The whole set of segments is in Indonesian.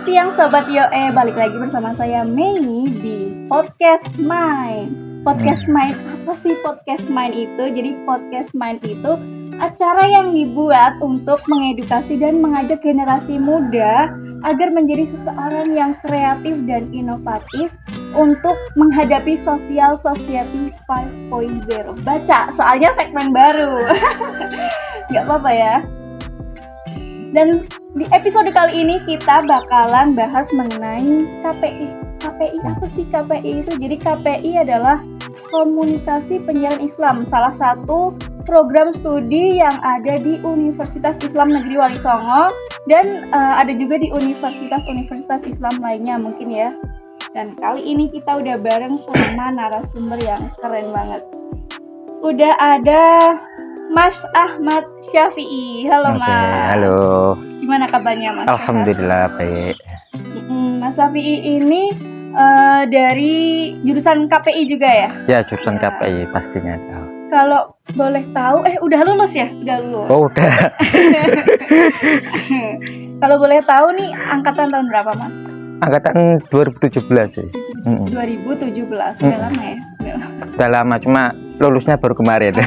Selamat siang Sobat Yoe, balik lagi bersama saya Mei di Podcast Mind. Podcast Mind, apa sih Podcast Mind itu? Jadi Podcast Mind itu acara yang dibuat untuk mengedukasi dan mengajak generasi muda agar menjadi seseorang yang kreatif dan inovatif untuk menghadapi Social Society 5.0. Baca, soalnya segmen baru. Nggak apa-apa ya. Dan di episode kali ini kita bakalan bahas mengenai KPI. KPI apa sih KPI itu? Jadi KPI adalah Komunikasi Penyiaran Islam, salah satu program studi yang ada di Universitas Islam Negeri Wali Songo dan ada juga di universitas-universitas Islam lainnya mungkin ya. Dan kali ini kita udah bareng sama narasumber yang keren banget. Udah ada Mas Ahmad Syafi'i. Halo Mas. Halo. Gimana kabarnya Mas? Alhamdulillah baik. Mas Syafi'i ini dari jurusan KPI juga ya? Ya jurusan KPI pastinya tahu. Kalau boleh tahu, udah lulus ya? Udah lulus. Oh udah. Kalau boleh tahu nih angkatan tahun berapa Mas? Angkatan 2017 sih. 2017, udah lama ya? Udah lama, cuma lulusnya baru kemarin.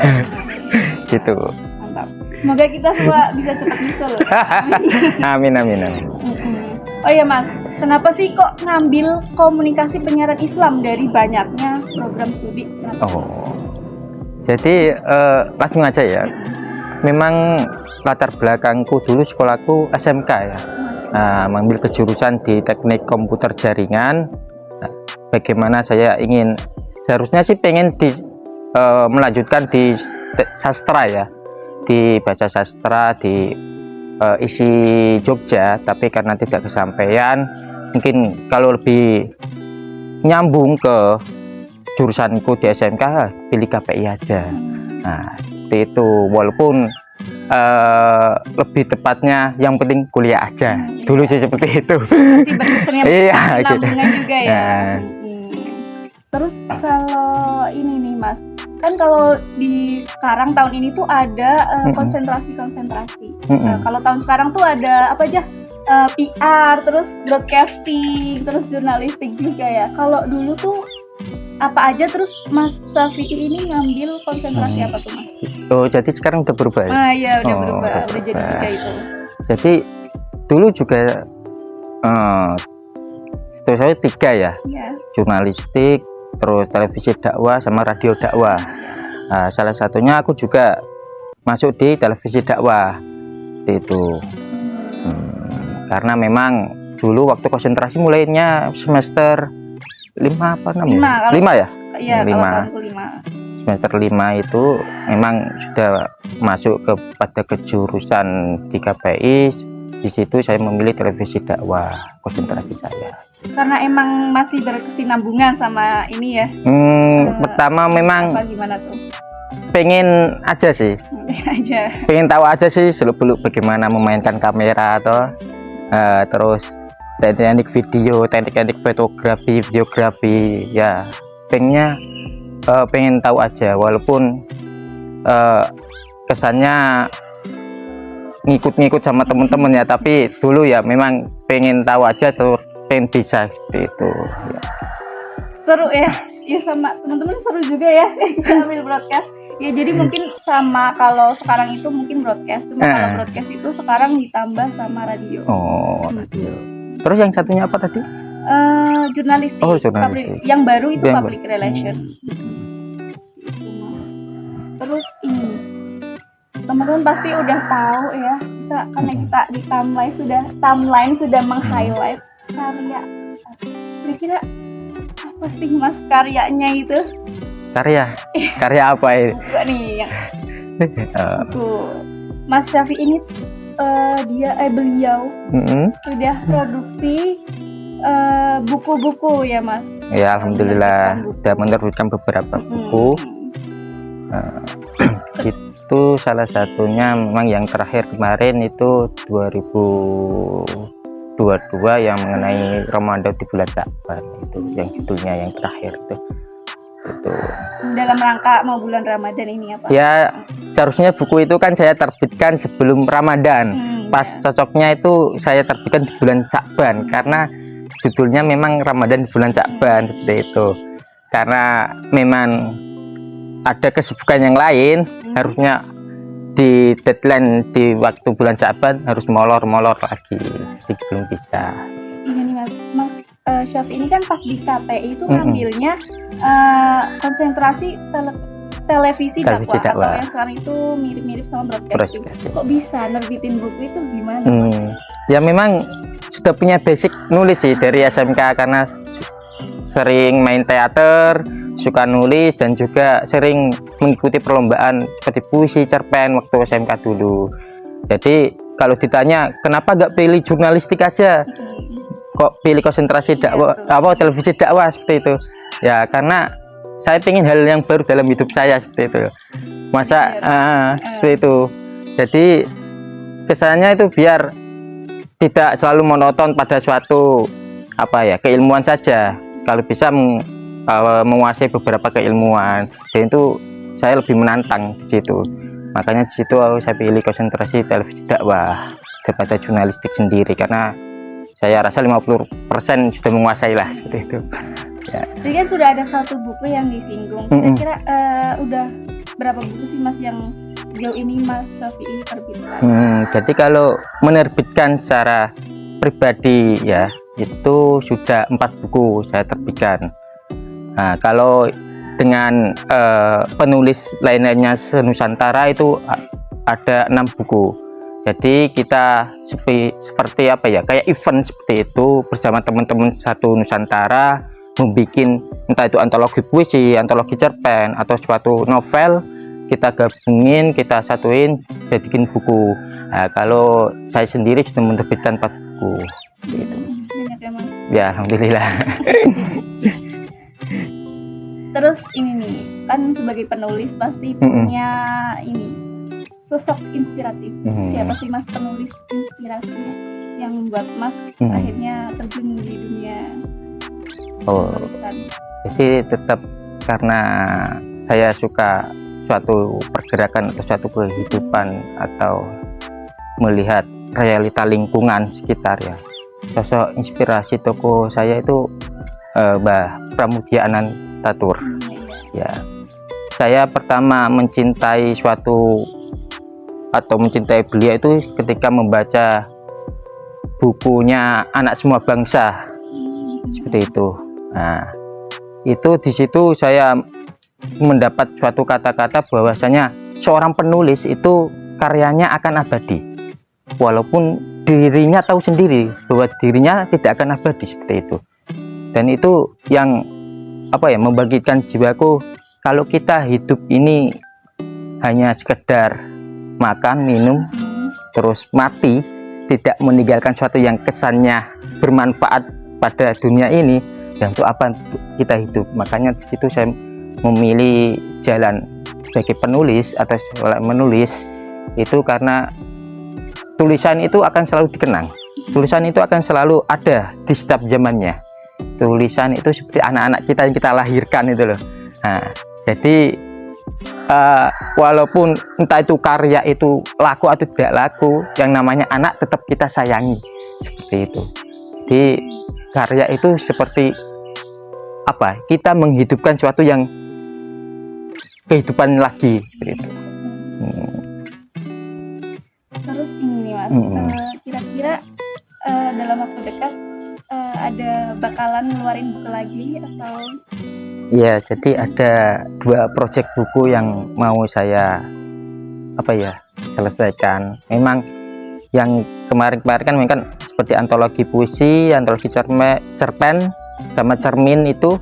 Gitu. Mantap. Semoga kita semua bisa cepat nyusul. Amin. Oh ya Mas, kenapa sih kok ngambil komunikasi penyiaran Islam dari banyaknya program studi? Jadi langsung aja ya. Memang latar belakangku dulu sekolahku SMK ya. Nah, mengambil kejurusan di teknik komputer jaringan. Nah, bagaimana saya ingin, seharusnya sih pengen melanjutkan di sastra ya, di baca sastra di isi Jogja, tapi karena tidak kesampaian, mungkin kalau lebih nyambung ke jurusanku di SMK pilih KPI aja. Nah seperti itu, walaupun lebih tepatnya yang penting kuliah aja dulu sih seperti itu. Masih berkesannya penambungan juga ya. Terus kalau ini nih Mas, kan kalau di sekarang tahun ini tuh ada konsentrasi. Kalau tahun sekarang tuh ada apa aja? PR, terus broadcasting, terus jurnalistik juga ya. Kalau dulu tuh apa aja, terus Mas Syafi'i ini ngambil konsentrasi apa tuh Mas? Oh jadi sekarang udah berubah ya? Iya udah berubah, udah jadi 3 itu. Jadi dulu juga setahu saya 3 ya, jurnalistik, terus televisi dakwah sama radio dakwah. Nah, salah satunya aku juga masuk di televisi dakwah itu. Karena memang dulu waktu konsentrasi mulainya semester 5 apa 6 ya? 5 ya? Iya, 5. Semester 5 itu memang sudah masuk kepada kejurusan di KPI. Di situ saya memilih televisi dakwah, konsentrasi saya. Karena emang masih berkesinambungan sama ini ya. Pertama memang gimana tuh? Pengen aja sih. Pengen tahu aja sih seluk-beluk bagaimana memainkan kamera atau terus teknik video, teknik fotografi, videografi ya. Pengen tahu aja, walaupun kesannya ngikut-ngikut sama temen-temen ya, tapi dulu ya memang pengen tahu aja, terus pengen bisa seperti itu ya. Seru ya sama teman-teman, seru juga ya kita ambil broadcast ya. Jadi mungkin sama, kalau sekarang itu mungkin broadcast, cuma kalau broadcast itu sekarang ditambah sama radio. Radio. Terus yang satunya apa tadi? Jurnalistik. Jurnalistik. Yang baru itu public relation. Terus ini teman-teman pasti udah tahu ya, karena kita di timeline sudah meng-highlight karya. Kira-kira apa sih Mas karyanya itu? Karya apa ini? Buku nih yang buku Mas Syafi'i ini beliau sudah produksi buku-buku ya Mas? Ya alhamdulillah sudah menerbitkan beberapa buku. Itu salah satunya memang yang terakhir kemarin itu 2022 yang mengenai Ramadan di bulan Sya'ban, itu yang judulnya yang terakhir itu. Dalam rangka mau bulan Ramadan ini apa? Ya seharusnya buku itu kan saya terbitkan sebelum Ramadan. pas cocoknya itu saya terbitkan di bulan Sya'ban karena judulnya memang Ramadan di bulan Sya'ban seperti itu. Karena memang ada kesibukan yang lain, harusnya di deadline di waktu bulan Sya'ban harus molor lagi, jadi belum bisa. Iya nih Mas Syafi ini kan pas di KPI itu ngambilnya konsentrasi televisi dakwah atau yang sekarang itu mirip-mirip sama broadcasting. Kok bisa nerbitin buku itu gimana Mas? Ya memang sudah punya basic nulis sih dari SMK karena sering main teater, suka nulis dan juga sering mengikuti perlombaan seperti puisi, cerpen waktu SMK dulu. Jadi kalau ditanya kenapa gak pilih jurnalistik aja, kok pilih konsentrasi dakwah, televisi dakwah seperti itu? Ya karena saya pengen hal yang baru dalam hidup saya seperti itu. Masa seperti itu. Jadi kesannya itu biar tidak selalu monoton pada suatu keilmuan saja. Kalau bisa menguasai beberapa keilmuan, dan itu saya lebih menantang di situ. Makanya di situ saya pilih konsentrasi televisi dakwah daripada jurnalistik sendiri karena saya rasa 50% sudah menguasai lah seperti itu. Ya. Jadi kan sudah ada satu buku yang disinggung. Kira-kira udah berapa buku sih Mas yang sejauh ini Mas Syafi ini terbitkan? Jadi kalau menerbitkan secara pribadi ya itu sudah 4 buku saya terbitkan. Nah, kalau dengan penulis lainnya senusantara itu ada 6 buku. Jadi kita seperti kayak event seperti itu bersama teman-teman satu Nusantara membuat entah itu antologi puisi, antologi cerpen atau suatu novel, kita gabungin, kita satuin, jadikan buku. Nah, kalau saya sendiri sudah menerbitkan 4 buku. Gitu. Banyak ya Mas. Ya alhamdulillah. Terus ini nih, kan sebagai penulis pasti punya ini sosok inspiratif. Siapa sih Mas penulis inspirasi yang membuat Mas akhirnya terjun di dunia penulisan? Jadi tetap karena saya suka suatu pergerakan atau suatu kehidupan atau melihat realita lingkungan sekitar ya. Sosok inspirasi tokoh saya itu Mbah Pramudia Anantatur. Ya, saya pertama mencintai mencintai beliau itu ketika membaca bukunya Anak Semua Bangsa seperti itu. Nah, itu di situ saya mendapat suatu kata-kata bahwasanya seorang penulis itu karyanya akan abadi, walaupun dirinya tahu sendiri bahwa dirinya tidak akan abadi seperti itu. Dan itu yang membangkitkan jiwaku. Kalau kita hidup ini hanya sekedar makan, minum, terus mati, tidak meninggalkan sesuatu yang kesannya bermanfaat pada dunia ini, ya untuk apa kita hidup? Makanya di situ saya memilih jalan sebagai penulis atau menulis itu karena tulisan itu akan selalu dikenang. Tulisan itu akan selalu ada di setiap zamannya. Tulisan itu seperti anak-anak kita yang kita lahirkan itu loh. Nah, jadi walaupun entah itu karya itu laku atau tidak laku, yang namanya anak tetap kita sayangi seperti itu. Jadi karya itu seperti kita menghidupkan sesuatu yang kehidupan lagi seperti itu. Terus ini nih Mas, kira-kira dalam waktu dekat ada bakalan ngeluarin buku lagi atau? Ya, jadi ada 2 proyek buku yang mau saya selesaikan. Memang yang kemarin kan seperti antologi puisi, antologi cerpen, sama cermin itu.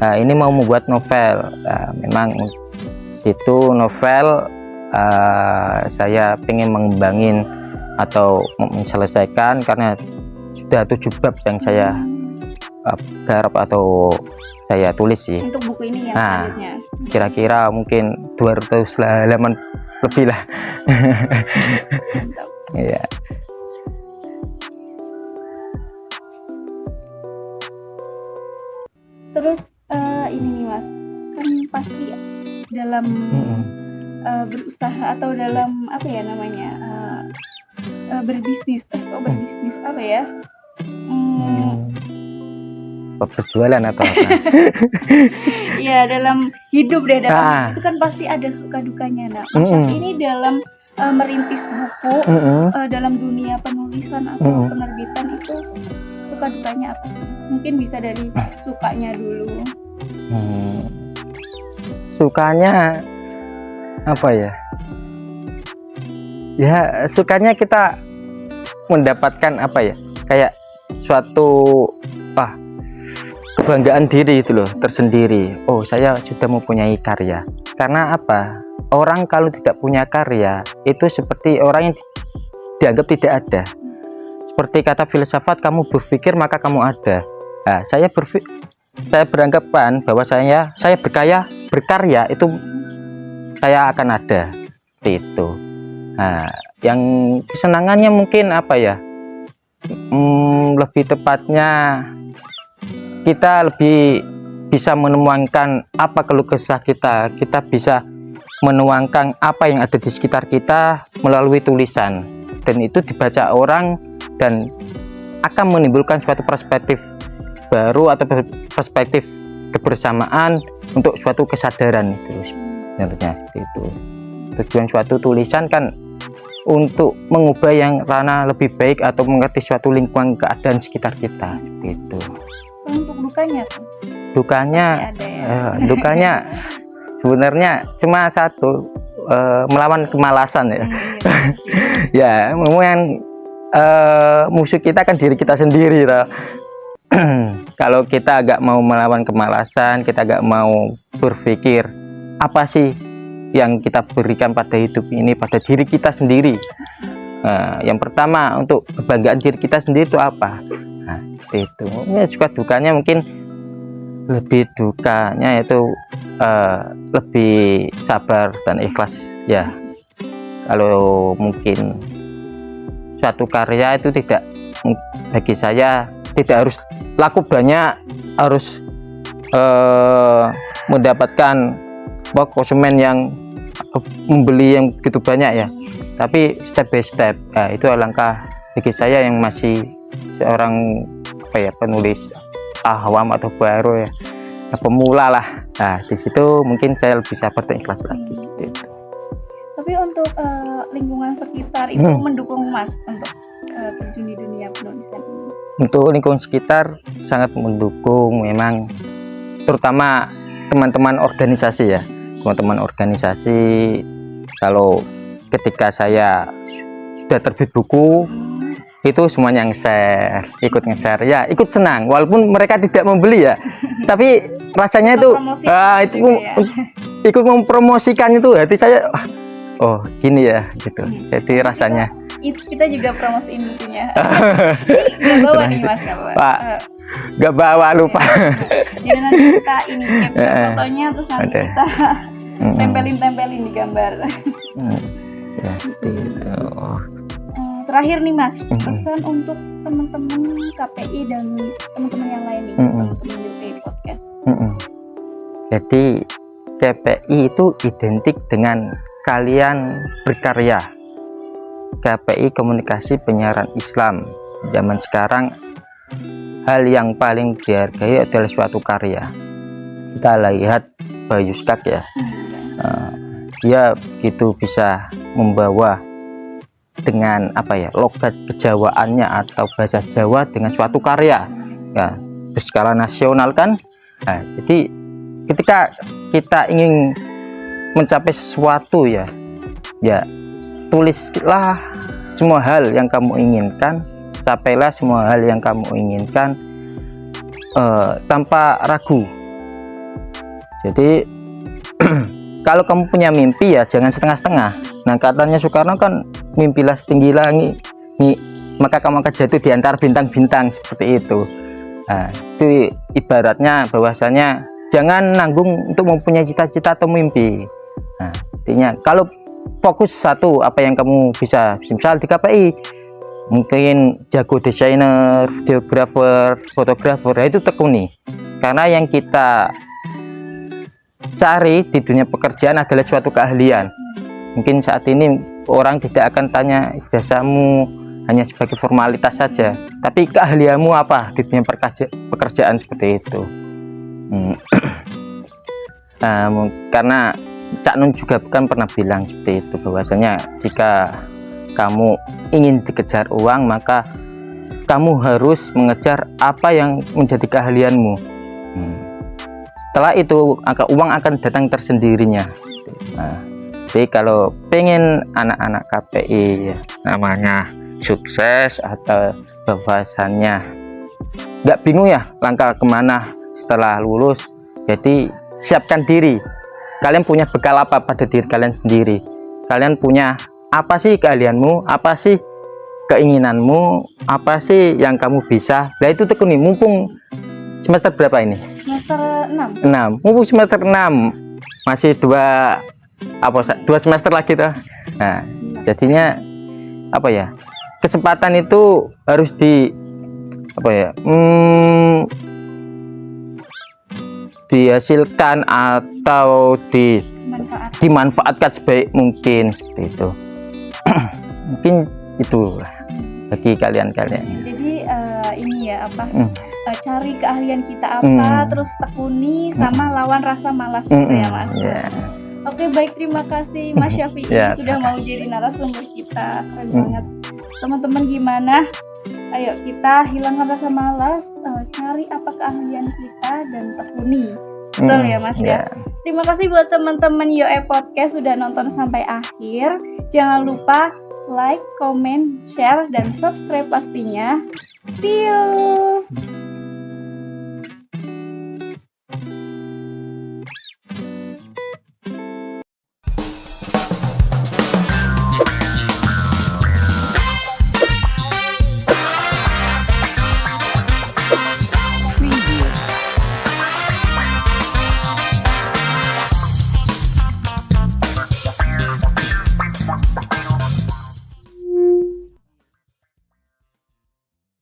Nah, ini mau membuat novel. Nah, memang situ novel saya pengen mengembangin atau menyelesaikan karena sudah 7 bab yang saya garap atau saya tulis sih. Untuk buku ini yang selanjutnya kira-kira mungkin 200 halaman lebih lah. Ya. Terus ini nih Mas, kan pasti dalam berusaha atau dalam berbisnis. Kok berbisnis apa ya? Berjualan atau apa? Iya, dalam hidup deh, dalam itu kan pasti ada suka dukanya. Nah, Mas Syafi ini dalam merintis buku, dalam dunia penulisan atau penerbitan itu suka dukanya apa? Mungkin bisa dari sukanya dulu. Sukanya apa ya? Ya sukanya kita mendapatkan apa ya? Kayak suatu kebanggaan diri itu loh, tersendiri. Oh, saya sudah mempunyai karya. Karena apa? Orang kalau tidak punya karya itu seperti orang yang dianggap tidak ada. Seperti kata filsafat, kamu berpikir maka kamu ada. Nah, saya beranggapan bahwa saya berkarya itu saya akan ada. Itu. Nah, yang kesenangannya mungkin apa ya? Lebih tepatnya kita lebih bisa menuangkan apa keluh kesah kita bisa menuangkan apa yang ada di sekitar kita melalui tulisan, dan itu dibaca orang dan akan menimbulkan suatu perspektif baru atau perspektif kebersamaan untuk suatu kesadaran itu sebenarnya. Seperti itu tujuan suatu tulisan kan, untuk mengubah yang ranah lebih baik atau mengerti suatu lingkungan keadaan sekitar kita. Seperti itu. Untuk dukanya tuh? Dukanya sebenarnya cuma satu, melawan kemalasan ya. Ya, memang musuh kita kan diri kita sendiri lah. Kalau kita agak mau melawan kemalasan, kita agak mau berpikir apa sih yang kita berikan pada hidup ini, pada diri kita sendiri. Yang pertama, untuk kebanggaan diri kita sendiri itu apa? Nah, itu ya, suka dukanya mungkin lebih dukanya itu lebih sabar dan ikhlas ya. Kalau mungkin suatu karya itu tidak, bagi saya tidak harus laku banyak, harus mendapatkan konsumen yang membeli yang begitu banyak ya, tapi step by step. Nah, itu alangkah bagi saya yang masih seorang penulis awam atau baru ya, pemula lah. Nah, di situ mungkin saya lebih sabar dan ikhlas lagi gitu. Tapi untuk lingkungan sekitar itu mendukung Mas untuk terjun di dunia penulisan ini? Untuk lingkungan sekitar sangat mendukung memang, terutama teman-teman organisasi ya. Teman-teman organisasi, kalau ketika saya sudah terbit buku itu semuanya ikut nge-share ya, ikut senang walaupun mereka tidak membeli ya, tapi rasanya itu ikut mempromosikan itu, hati saya oh gini ya gitu. Jadi rasanya kita juga promosiin bukunya. Nggak bawa nih Mas, Pak, nggak bawa, lupa. Jadi nanti kita ini capture fotonya, terus nanti kita tempelin di gambar. Ya seperti itu. Terakhir nih Mas, pesan untuk teman-teman KPI dan teman-teman yang lain nih, teman-teman UK Podcast. Jadi KPI itu identik dengan kalian berkarya. KPI Komunikasi Penyiaran Islam. Zaman sekarang hal yang paling dihargai adalah suatu karya. Kita lihat Bayu Skak ya, dia begitu bisa membawa dengan logat kejawaannya atau bahasa Jawa dengan suatu karya ya, berskala nasional kan. Nah, jadi ketika kita ingin mencapai sesuatu ya tulislah semua hal yang kamu inginkan, capailah semua hal yang kamu inginkan tanpa ragu. Jadi kalau kamu punya mimpi ya jangan setengah-setengah. Nah, katanya Soekarno kan, mimpilah setinggi langit, maka kamu akan jatuh di antara bintang-bintang, seperti itu. Nah, itu ibaratnya bahwasanya jangan nanggung untuk mempunyai cita-cita atau mimpi. Nah, intinya kalau fokus satu, apa yang kamu bisa, misal di KPI mungkin jago desainer, videografer, fotografer, ya itu tekuni. Karena yang kita cari di dunia pekerjaan adalah suatu keahlian. Mungkin saat ini orang tidak akan tanya ijazahmu hanya sebagai formalitas saja, tapi keahlianmu apa di dunia pekerjaan seperti itu. Karena Cak Nun juga kan pernah bilang seperti itu, bahwasanya jika kamu ingin dikejar uang, maka kamu harus mengejar apa yang menjadi keahlianmu. Setelah itu uang akan datang tersendirinya. Nah, jadi kalau pengen anak-anak KPI ya, namanya sukses atau bahwasannya nggak bingung ya langkah kemana setelah lulus, jadi siapkan diri. Kalian punya bekal apa pada diri kalian sendiri? Kalian punya apa sih keahlianmu, apa sih keinginanmu, apa sih yang kamu bisa? Nah itu tekuni, mumpung semester berapa ini? Semester 6. Mumpung semester 6 masih dua semester lagi tuh. Nah, jadinya apa ya? Kesempatan itu harus dihasilkan atau dimanfaatkan sebaik mungkin seperti itu. Mungkin itu bagi kalian. Jadi ini ya cari keahlian kita apa, terus tekuni sama lawan rasa malas gitu ya Mas. Oke, baik, terima kasih Mas Syafi'i sudah mau jadi narasumber kita. Keren banget. Teman-teman gimana? Ayo kita hilangkan rasa malas, cari apa keahlian kita dan tekuni. Betul ya Mas ya. Terima kasih buat teman-teman YOE Podcast sudah nonton sampai akhir. Jangan lupa like, comment, share, dan subscribe pastinya. See you.